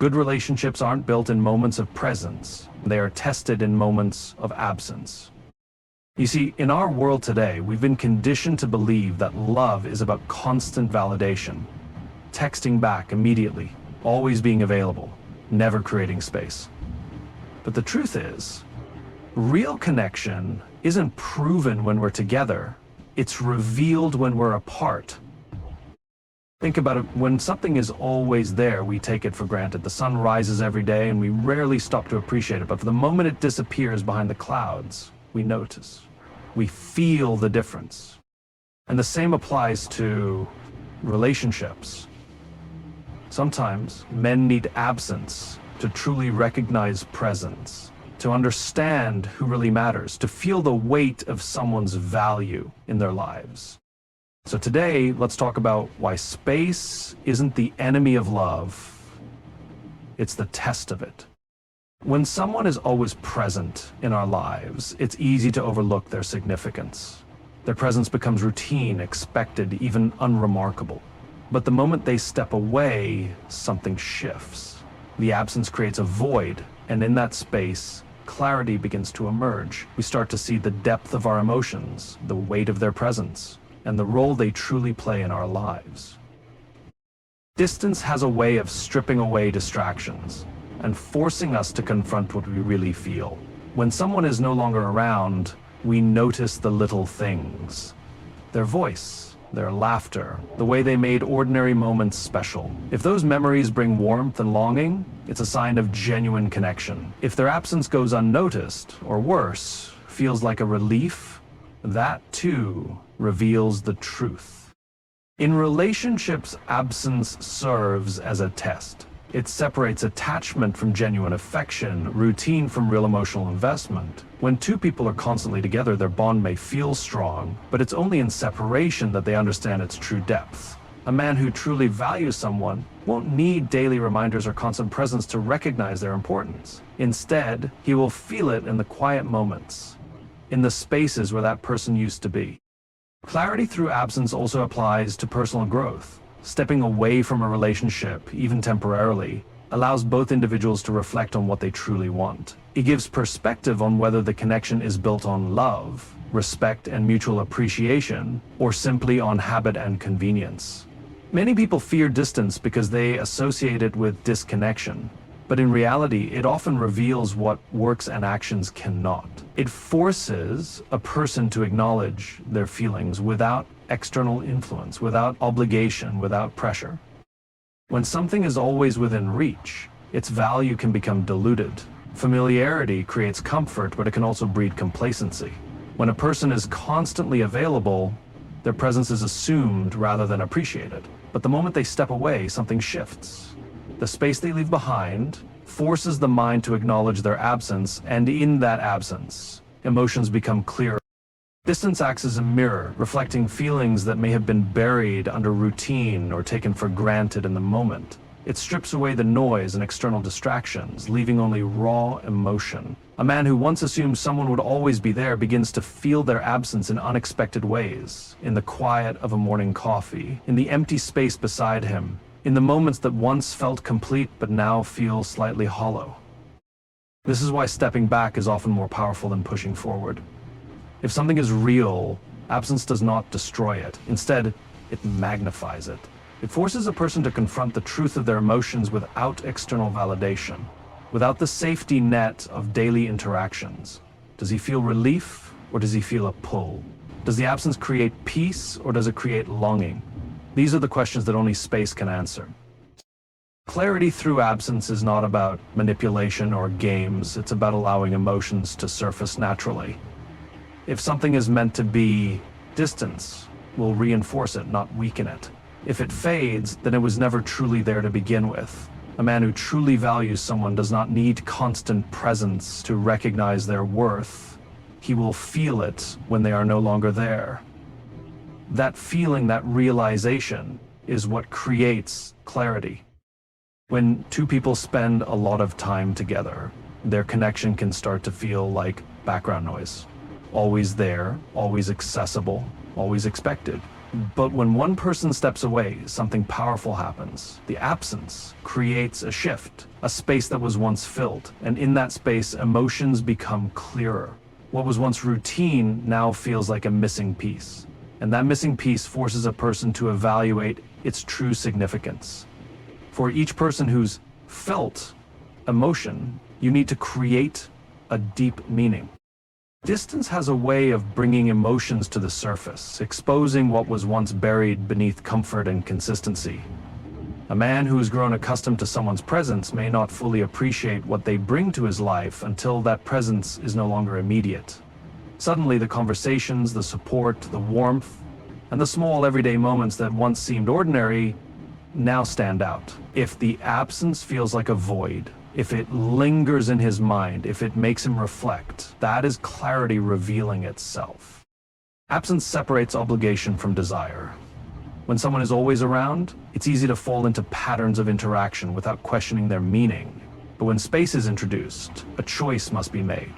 Good relationships aren't built in moments of presence. They are tested in moments of absence. You see, in our world today, we've been conditioned to believe that love is about constant validation, texting back immediately, always being available, never creating space. But the truth is, real connection isn't proven when we're together. It's revealed when we're apart. Think about it, when something is always there, we take it for granted. The sun rises every day and we rarely stop to appreciate it. But for the moment it disappears behind the clouds, we notice. We feel the difference. And the same applies to relationships. Sometimes men need absence to truly recognize presence, to understand who really matters, to feel the weight of someone's value in their lives. So today, let's talk about why space isn't the enemy of love, it's the test of it. When someone is always present in our lives, it's easy to overlook their significance. Their presence becomes routine, expected, even unremarkable. But the moment they step away, something shifts. The absence creates a void, and in that space, clarity begins to emerge. We start to see the depth of our emotions, the weight of their presence, and the role they truly play in our lives. Distance has a way of stripping away distractions and forcing us to confront what we really feel. When someone is no longer around, we notice the little things. Their voice, their laughter, the way they made ordinary moments special. If those memories bring warmth and longing, it's a sign of genuine connection. If their absence goes unnoticed, or worse, feels like a relief, that too reveals the truth. In relationships, absence serves as a test. It separates attachment from genuine affection, routine from real emotional investment. When two people are constantly together, their bond may feel strong, but it's only in separation that they understand its true depth. A man who truly values someone won't need daily reminders or constant presence to recognize their importance. Instead, he will feel it in the quiet moments, in the spaces where that person used to be. Clarity through absence also applies to personal growth. Stepping away from a relationship, even temporarily, allows both individuals to reflect on what they truly want. It gives perspective on whether the connection is built on love, respect, and mutual appreciation, or simply on habit and convenience. Many people fear distance because they associate it with disconnection. But in reality, it often reveals what works and actions cannot. It forces a person to acknowledge their feelings without external influence, without obligation, without pressure. When something is always within reach, its value can become diluted. Familiarity creates comfort, but it can also breed complacency. When a person is constantly available, their presence is assumed rather than appreciated. But the moment they step away, something shifts. The space they leave behind forces the mind to acknowledge their absence, and in that absence, emotions become clearer. Distance acts as a mirror, reflecting feelings that may have been buried under routine or taken for granted in the moment. It strips away the noise and external distractions, leaving only raw emotion. A man who once assumed someone would always be there begins to feel their absence in unexpected ways, in the quiet of a morning coffee, in the empty space beside him, in the moments that once felt complete but now feel slightly hollow. This is why stepping back is often more powerful than pushing forward. If something is real, absence does not destroy it. Instead, it magnifies it. It forces a person to confront the truth of their emotions without external validation, without the safety net of daily interactions. Does he feel relief, or does he feel a pull? Does the absence create peace, or does it create longing? These are the questions that only space can answer. Clarity through absence is not about manipulation or games. It's about allowing emotions to surface naturally. If something is meant to be, distance will reinforce it, not weaken it. If it fades, then it was never truly there to begin with. A man who truly values someone does not need constant presence to recognize their worth. He will feel it when they are no longer there. That feeling, that realization, is what creates clarity. When two people spend a lot of time together, their connection can start to feel like background noise. Always there, always accessible, always expected. But when one person steps away, something powerful happens. The absence creates a shift, a space that was once filled, and in that space, emotions become clearer. What was once routine now feels like a missing piece, and that missing piece forces a person to evaluate its true significance. For each person who's felt emotion, you need to create a deep meaning. Distance has a way of bringing emotions to the surface, exposing what was once buried beneath comfort and consistency. A man who's grown accustomed to someone's presence may not fully appreciate what they bring to his life until that presence is no longer immediate. Suddenly, the conversations, the support, the warmth, and the small everyday moments that once seemed ordinary now stand out. If the absence feels like a void, if it lingers in his mind, if it makes him reflect, that is clarity revealing itself. Absence separates obligation from desire. When someone is always around, it's easy to fall into patterns of interaction without questioning their meaning. But when space is introduced, a choice must be made.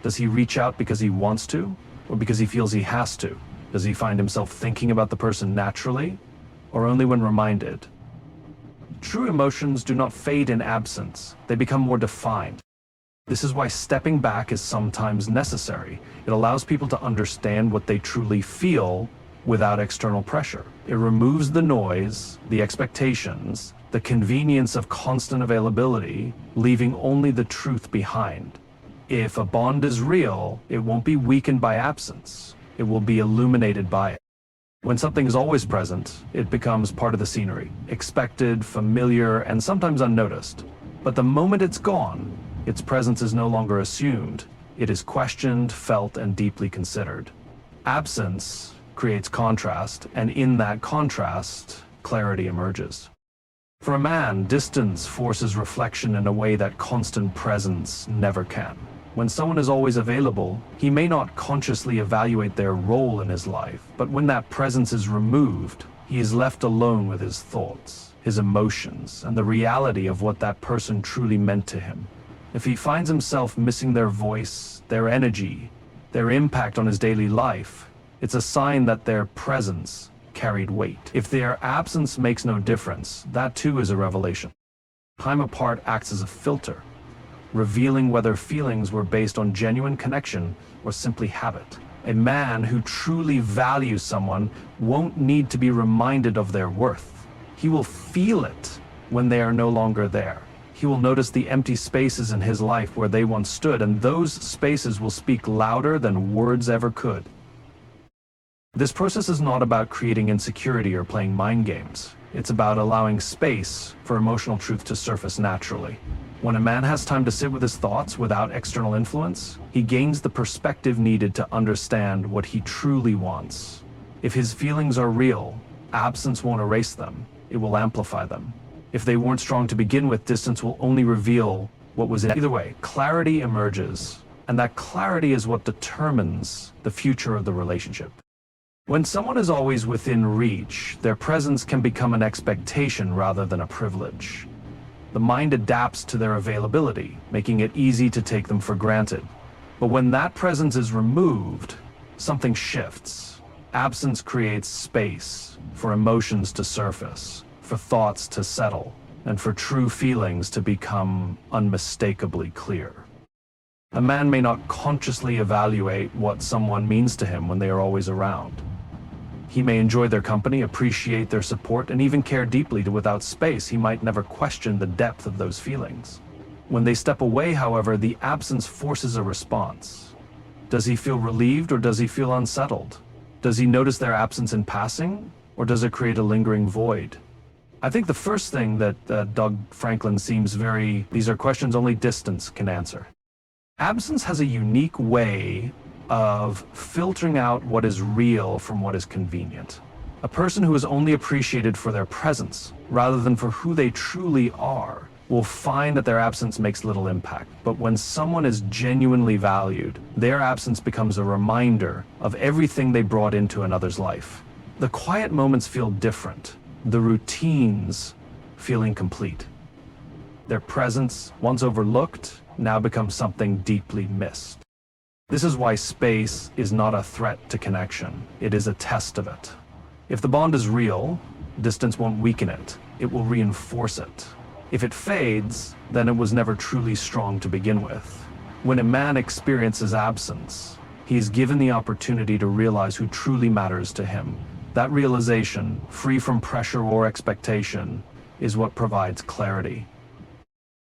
Does he reach out because he wants to, or because he feels he has to? Does he find himself thinking about the person naturally, or only when reminded? True emotions do not fade in absence, they become more defined. This is why stepping back is sometimes necessary. It allows people to understand what they truly feel without external pressure. It removes the noise, the expectations, the convenience of constant availability, leaving only the truth behind. If a bond is real, it won't be weakened by absence. It will be illuminated by it. When something is always present, it becomes part of the scenery, expected, familiar, and sometimes unnoticed. But the moment it's gone, its presence is no longer assumed. It is questioned, felt, and deeply considered. Absence creates contrast, and in that contrast, clarity emerges. For a man, distance forces reflection in a way that constant presence never can. When someone is always available, he may not consciously evaluate their role in his life, but when that presence is removed, he is left alone with his thoughts, his emotions, and the reality of what that person truly meant to him. If he finds himself missing their voice, their energy, their impact on his daily life, it's a sign that their presence carried weight. If their absence makes no difference, that too is a revelation. Time apart acts as a filter, revealing whether feelings were based on genuine connection or simply habit. A man who truly values someone won't need to be reminded of their worth. He will feel it when they are no longer there. He will notice the empty spaces in his life where they once stood, and those spaces will speak louder than words ever could. This process is not about creating insecurity or playing mind games. It's about allowing space for emotional truth to surface naturally. When a man has time to sit with his thoughts without external influence, he gains the perspective needed to understand what he truly wants. If his feelings are real, absence won't erase them, it will amplify them. If they weren't strong to begin with, distance will only reveal what was in it. Either way, clarity emerges, and that clarity is what determines the future of the relationship. When someone is always within reach, their presence can become an expectation rather than a privilege. The mind adapts to their availability, making it easy to take them for granted. But when that presence is removed, something shifts. Absence creates space for emotions to surface, for thoughts to settle, and for true feelings to become unmistakably clear. A man may not consciously evaluate what someone means to him when they are always around. He may enjoy their company, appreciate their support, and even care deeply. Without space, he might never question the depth of those feelings. When they step away, however, the absence forces a response. Does he feel relieved or does he feel unsettled? Does he notice their absence in passing, or does it create a lingering void? I think the first thing that Doug Franklin seems these are questions only distance can answer. Absence has a unique way of filtering out what is real from what is convenient. A person who is only appreciated for their presence, rather than for who they truly are, will find that their absence makes little impact. But when someone is genuinely valued, their absence becomes a reminder of everything they brought into another's life. The quiet moments feel different. The routines feel incomplete. Their presence, once overlooked, now becomes something deeply missed. This is why space is not a threat to connection. It is a test of it. If the bond is real, distance won't weaken it, it will reinforce it. If it fades, then it was never truly strong to begin with. When a man experiences absence, he is given the opportunity to realize who truly matters to him. That realization, free from pressure or expectation, is what provides clarity.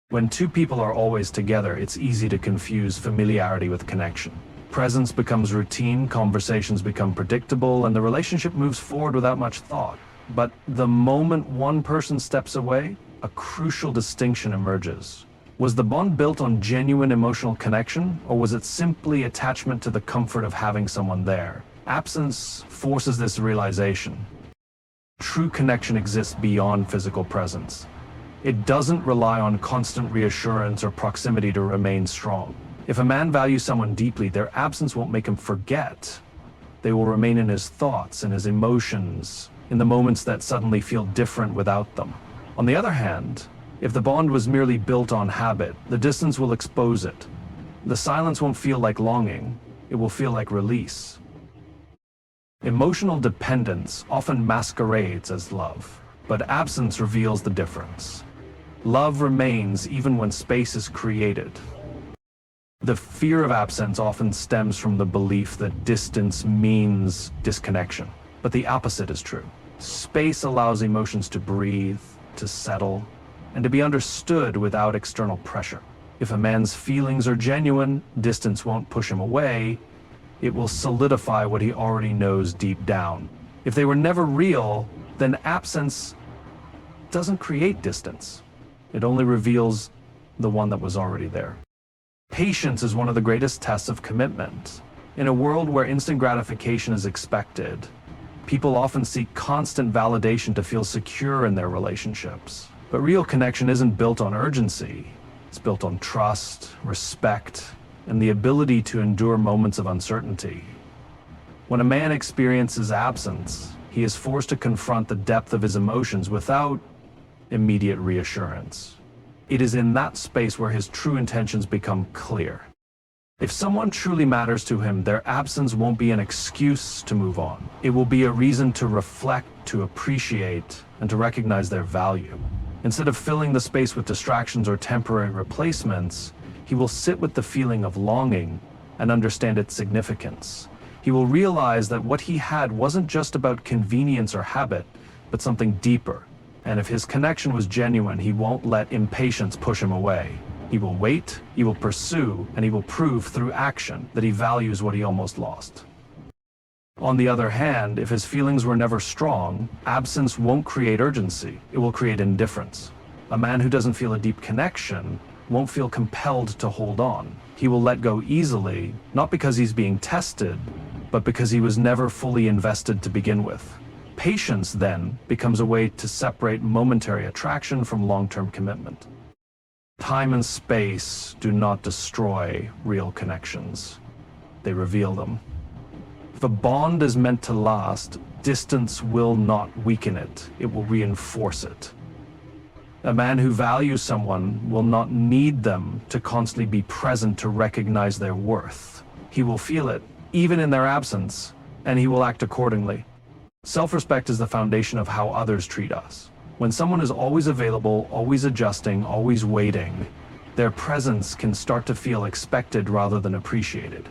When two people are always together, it's easy to confuse familiarity with connection. Presence becomes routine, conversations become predictable, and the relationship moves forward without much thought. But the moment one person steps away, a crucial distinction emerges. Was the bond built on genuine emotional connection, or was it simply attachment to the comfort of having someone there? Absence forces this realization. True connection exists beyond physical presence. It doesn't rely on constant reassurance or proximity to remain strong. If a man values someone deeply, their absence won't make him forget. They will remain in his thoughts, in his emotions, in the moments that suddenly feel different without them. On the other hand, if the bond was merely built on habit, the distance will expose it. The silence won't feel like longing, it will feel like release. Emotional dependence often masquerades as love, but absence reveals the difference. Love remains even when space is created. The fear of absence often stems from the belief that distance means disconnection, but the opposite is true. Space allows emotions to breathe, to settle, and to be understood without external pressure. If a man's feelings are genuine, distance won't push him away. It will solidify what he already knows deep down. If they were never real, then absence doesn't create distance. It only reveals the one that was already there. Patience is one of the greatest tests of commitment. In a world where instant gratification is expected, people often seek constant validation to feel secure in their relationships. But real connection isn't built on urgency. It's built on trust, respect, and the ability to endure moments of uncertainty. When a man experiences absence, he is forced to confront the depth of his emotions without immediate reassurance. It is in that space where his true intentions become clear. If someone truly matters to him, their absence won't be an excuse to move on. It will be a reason to reflect, to appreciate, and to recognize their value. Instead of filling the space with distractions or temporary replacements, he will sit with the feeling of longing and understand its significance. He will realize that what he had wasn't just about convenience or habit, but something deeper. And if his connection was genuine, he won't let impatience push him away. He will wait, he will pursue, and he will prove through action that he values what he almost lost. On the other hand, if his feelings were never strong, absence won't create urgency, it will create indifference. A man who doesn't feel a deep connection won't feel compelled to hold on. He will let go easily, not because he's being tested, but because he was never fully invested to begin with. Patience, then, becomes a way to separate momentary attraction from long-term commitment. Time and space do not destroy real connections. They reveal them. If a bond is meant to last, distance will not weaken it, it will reinforce it. A man who values someone will not need them to constantly be present to recognize their worth. He will feel it, even in their absence, and he will act accordingly. Self-respect is the foundation of how others treat us. When someone is always available, always adjusting, always waiting, their presence can start to feel expected rather than appreciated.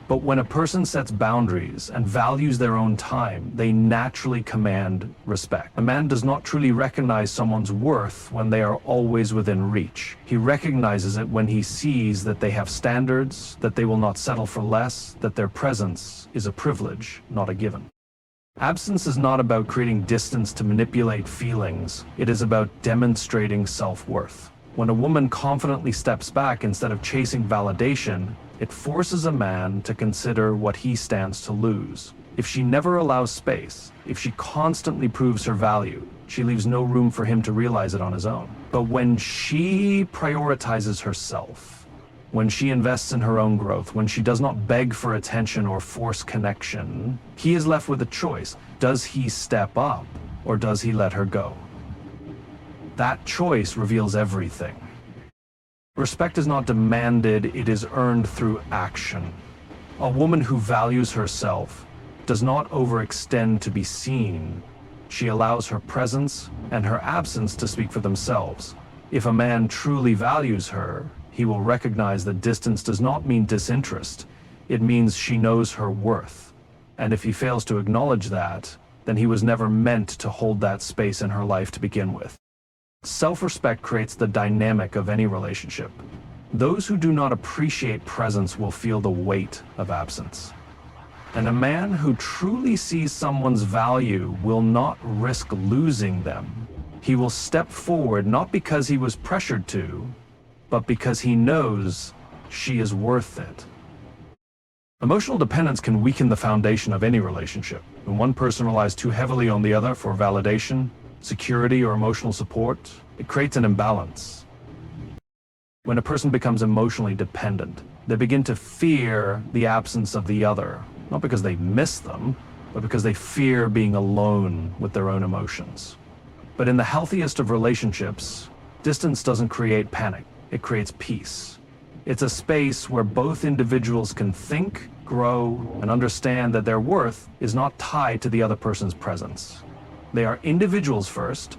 But when a person sets boundaries and values their own time, they naturally command respect. A man does not truly recognize someone's worth when they are always within reach. He recognizes it when he sees that they have standards, that they will not settle for less, that their presence is a privilege, not a given. Absence is not about creating distance to manipulate feelings. It is about demonstrating self-worth. When a woman confidently steps back instead of chasing validation, it forces a man to consider what he stands to lose. If she never allows space, if she constantly proves her value, she leaves no room for him to realize it on his own. But when she prioritizes herself, when she invests in her own growth, when she does not beg for attention or force connection, he is left with a choice. Does he step up, or does he let her go? That choice reveals everything. Respect is not demanded, it is earned through action. A woman who values herself does not overextend to be seen. She allows her presence and her absence to speak for themselves. If a man truly values her, he will recognize that distance does not mean disinterest. It means she knows her worth. And if he fails to acknowledge that, then he was never meant to hold that space in her life to begin with. Self-respect creates the dynamic of any relationship. Those who do not appreciate presence will feel the weight of absence. And a man who truly sees someone's value will not risk losing them. He will step forward not because he was pressured to, but because he knows she is worth it. Emotional dependence can weaken the foundation of any relationship. When one person relies too heavily on the other for validation, security, or emotional support, it creates an imbalance. When a person becomes emotionally dependent, they begin to fear the absence of the other, not because they miss them, but because they fear being alone with their own emotions. But in the healthiest of relationships, distance doesn't create panic, it creates peace. It's a space where both individuals can think, grow, and understand that their worth is not tied to the other person's presence. They are individuals first,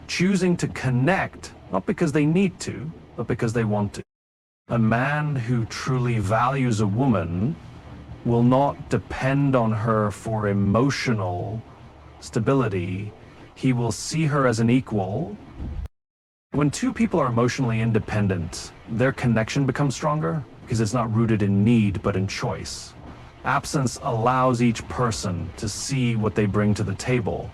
choosing to connect, not because they need to, but because they want to. A man who truly values a woman will not depend on her for emotional stability. He will see her as an equal. When two people are emotionally independent, their connection becomes stronger because it's not rooted in need but in choice. Absence allows each person to see what they bring to the table.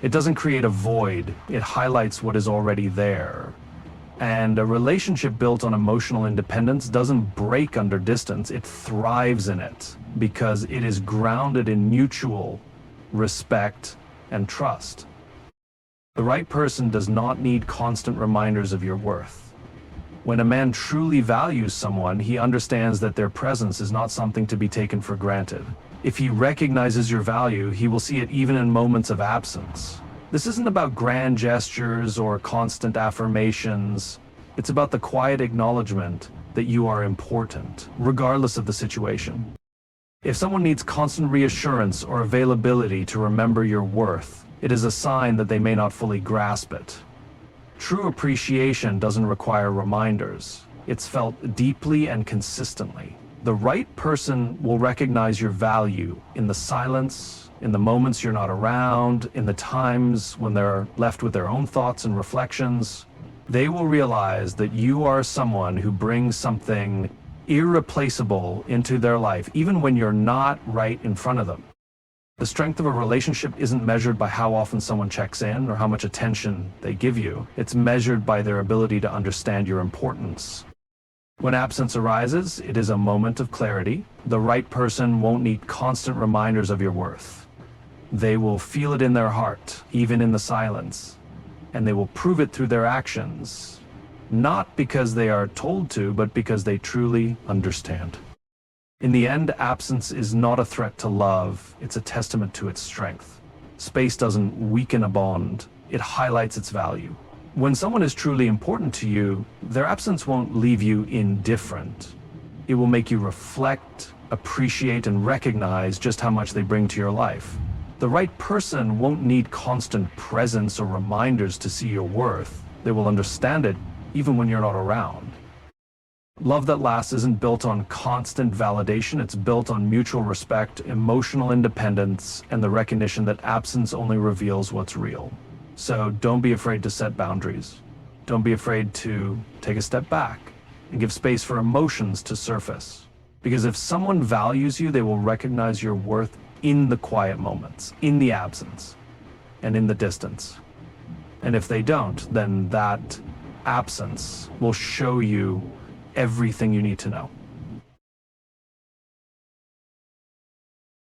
It doesn't create a void, it highlights what is already there. And a relationship built on emotional independence doesn't break under distance, it thrives in it because it is grounded in mutual respect and trust. The right person does not need constant reminders of your worth. When a man truly values someone, he understands that their presence is not something to be taken for granted. If he recognizes your value, he will see it even in moments of absence. This isn't about grand gestures or constant affirmations. It's about the quiet acknowledgement that you are important, regardless of the situation. If someone needs constant reassurance or availability to remember your worth, it is a sign that they may not fully grasp it. True appreciation doesn't require reminders. It's felt deeply and consistently. The right person will recognize your value in the silence, in the moments you're not around, in the times when they're left with their own thoughts and reflections. They will realize that you are someone who brings something irreplaceable into their life, even when you're not right in front of them. The strength of a relationship isn't measured by how often someone checks in or how much attention they give you. It's measured by their ability to understand your importance. When absence arises, it is a moment of clarity. The right person won't need constant reminders of your worth. They will feel it in their heart, even in the silence, and they will prove it through their actions, not because they are told to, but because they truly understand. In the end, absence is not a threat to love, it's a testament to its strength. Space doesn't weaken a bond, it highlights its value. When someone is truly important to you, their absence won't leave you indifferent. It will make you reflect, appreciate, and recognize just how much they bring to your life. The right person won't need constant presence or reminders to see your worth. They will understand it even when you're not around. Love that lasts isn't built on constant validation, it's built on mutual respect, emotional independence, and the recognition that absence only reveals what's real. So don't be afraid to set boundaries. Don't be afraid to take a step back and give space for emotions to surface. Because if someone values you, they will recognize your worth in the quiet moments, in the absence, and in the distance. And if they don't, then that absence will show you everything you need to know.